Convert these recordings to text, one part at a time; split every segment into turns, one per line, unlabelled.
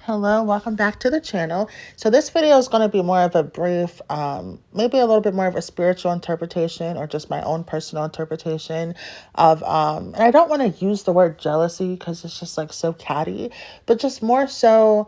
Hello, welcome back to the channel. So this video is going to be more of a brief, maybe a little bit more of a spiritual interpretation or just my own personal interpretation of, and I don't want to use the word jealousy because it's just like so catty, but just more so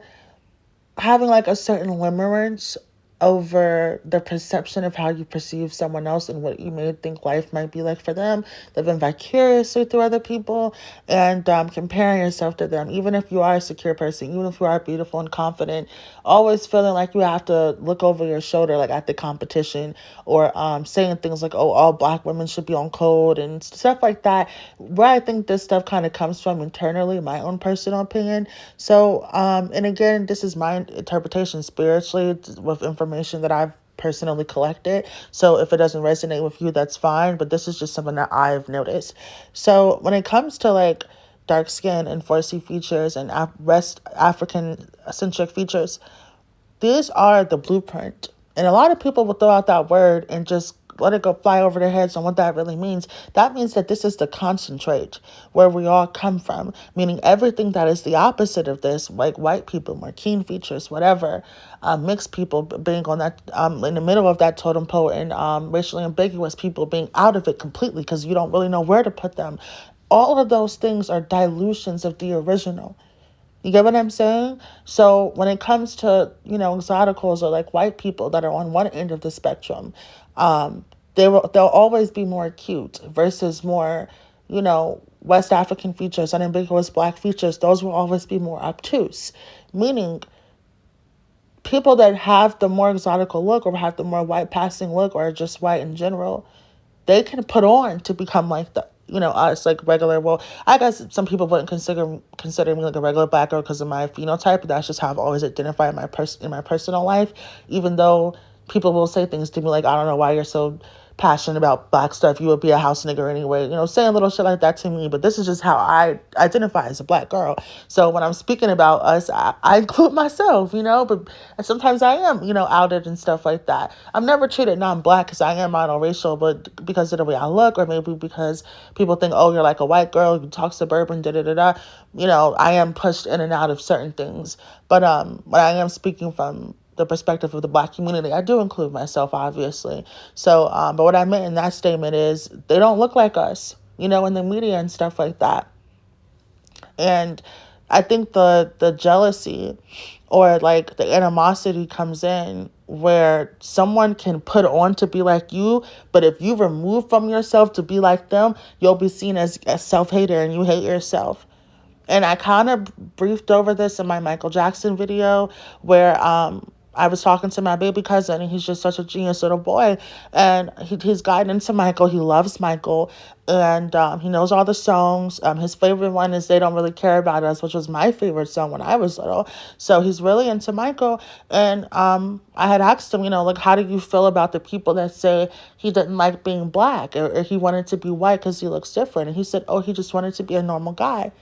having like a certain limerence over the perception of how you perceive someone else and what you may think life might be like for them, living vicariously through other people, and comparing yourself to them. Even if you are a secure person, even if you are beautiful and confident, always feeling like you have to look over your shoulder, like at the competition, or saying things like, "Oh, all black women should be on code" and stuff like that. Where I think this stuff kind of comes from internally, my own personal opinion. So, and again, this is my interpretation spiritually with information that I've personally collected. So if it doesn't resonate with you, that's fine. But this is just something that I've noticed. So when it comes to like dark skin and 4C features and West African centric features, these are the blueprint. And a lot of people will throw out that word and just let it go fly over their heads on what that really means. That means that this is the concentrate where we all come from, meaning everything that is the opposite of this, like white people, more keen features, whatever, mixed people being on that, in the middle of that totem pole, and racially ambiguous people being out of it completely because you don't really know where to put them. All of those things are dilutions of the original. You get what I'm saying? So when it comes to, exoticals or like white people that are on one end of the spectrum, they'll always be more acute versus more, West African features, unambiguous black features. Those will always be more obtuse, meaning people that have the more exotical look or have the more white passing look or just white in general, they can put on to become like us, like regular. Well, I guess some people wouldn't consider me like a regular black girl because of my phenotype, but that's just how I've always identified in my personal life. Even though people will say things to me like, I don't know why you're so passionate about black stuff. You would be a house nigger anyway. Saying little shit like that to me. But this is just how I identify as a black girl. So when I'm speaking about us, I include myself, but sometimes I am, outed and stuff like that. I'm never treated non-black because I am monoracial, but because of the way I look, or maybe because people think, oh, you're like a white girl, you talk suburban, da-da-da-da. I am pushed in and out of certain things. But when I am speaking from the perspective of the black community, I do include myself, obviously. So, but what I meant in that statement is they don't look like us, in the media and stuff like that. And I think the jealousy or like the animosity comes in where someone can put on to be like you, but if you remove from yourself to be like them, you'll be seen as a self-hater and you hate yourself. And I kind of briefed over this in my Michael Jackson video where I was talking to my baby cousin, and he's just such a genius little boy. And he's gotten into Michael. He loves Michael. And he knows all the songs. His favorite one is They Don't Really Care About Us, which was my favorite song when I was little. So he's really into Michael. And I had asked him, like, how do you feel about the people that say he didn't like being black or he wanted to be white because he looks different? And he said, oh, he just wanted to be a normal guy.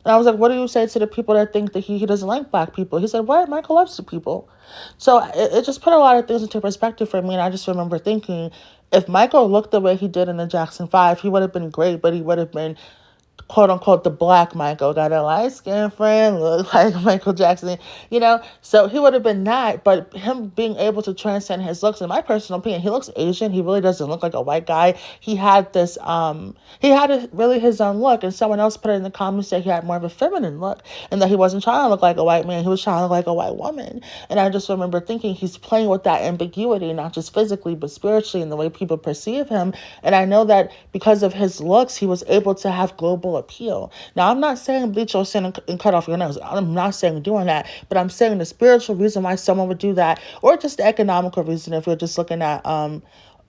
And I was like, what do you say to the people that think that he doesn't like black people? He said, what? Michael loves the people. So it just put a lot of things into perspective for me. And I just remember thinking, if Michael looked the way he did in the Jackson 5, he would have been great, but he would have been quote unquote the black Michael, got a light skinned friend, look like Michael Jackson, so he would have been that. But him being able to transcend his looks, in my personal opinion, he looks Asian. He really doesn't look like a white guy. He had this really his own look, and someone else put it in the comments that he had more of a feminine look and that he wasn't trying to look like a white man, he was trying to look like a white woman. And I just remember thinking he's playing with that ambiguity, not just physically but spiritually, in the way people perceive him. And I know that because of his looks, he was able to have global appeal. Now, I'm not saying bleach your skin and cut off your nose. I'm not saying doing that, but I'm saying the spiritual reason why someone would do that, or just the economical reason if you're just looking at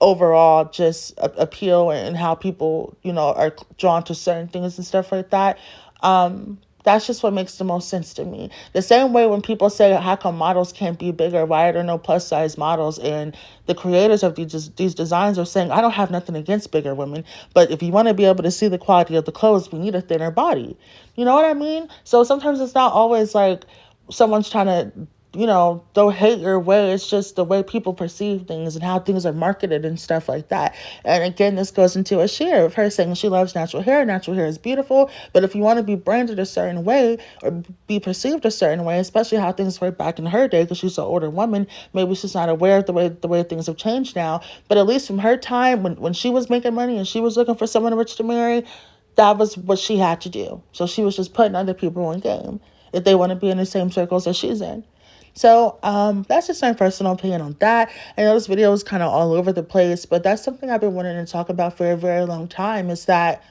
overall just appeal and how people, are drawn to certain things and stuff like that. That's just what makes the most sense to me. The same way when people say, how come models can't be bigger? Why are there no plus size models? And the creators of these designs are saying, I don't have nothing against bigger women, but if you want to be able to see the quality of the clothes, we need a thinner body. You know what I mean? So sometimes it's not always like someone's trying to don't hate your way. It's just the way people perceive things and how things are marketed and stuff like that. And again, this goes into a share of her saying she loves natural hair. Natural hair is beautiful, but if you want to be branded a certain way or be perceived a certain way, especially how things were back in her day, because she's an older woman, maybe she's not aware of the way things have changed now. But at least from her time, when she was making money and she was looking for someone rich to marry, that was what she had to do. So she was just putting other people in game if they want to be in the same circles that she's in. So that's just my personal opinion on that. I know this video is kind of all over the place, but that's something I've been wanting to talk about for a very long time, is that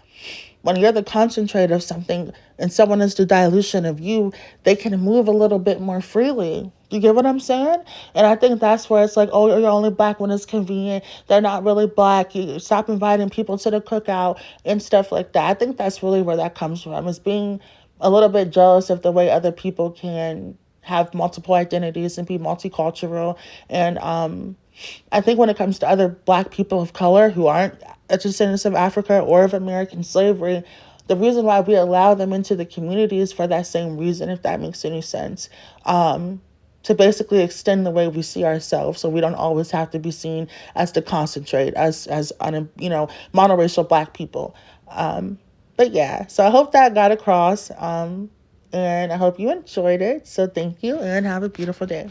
when you're the concentrate of something and someone is the dilution of you, they can move a little bit more freely. You get what I'm saying? And I think that's where it's like, oh, you're only black when it's convenient. They're not really black. You stop inviting people to the cookout and stuff like that. I think that's really where that comes from, is being a little bit jealous of the way other people can have multiple identities and be multicultural. And I think when it comes to other black people of color who aren't descendants of Africa or of American slavery, the reason why we allow them into the community is for that same reason, if that makes any sense. To basically extend the way we see ourselves, so we don't always have to be seen as the concentrate, as monoracial black people. But yeah, so I hope that got across, and I hope you enjoyed it. So thank you, and have a beautiful day.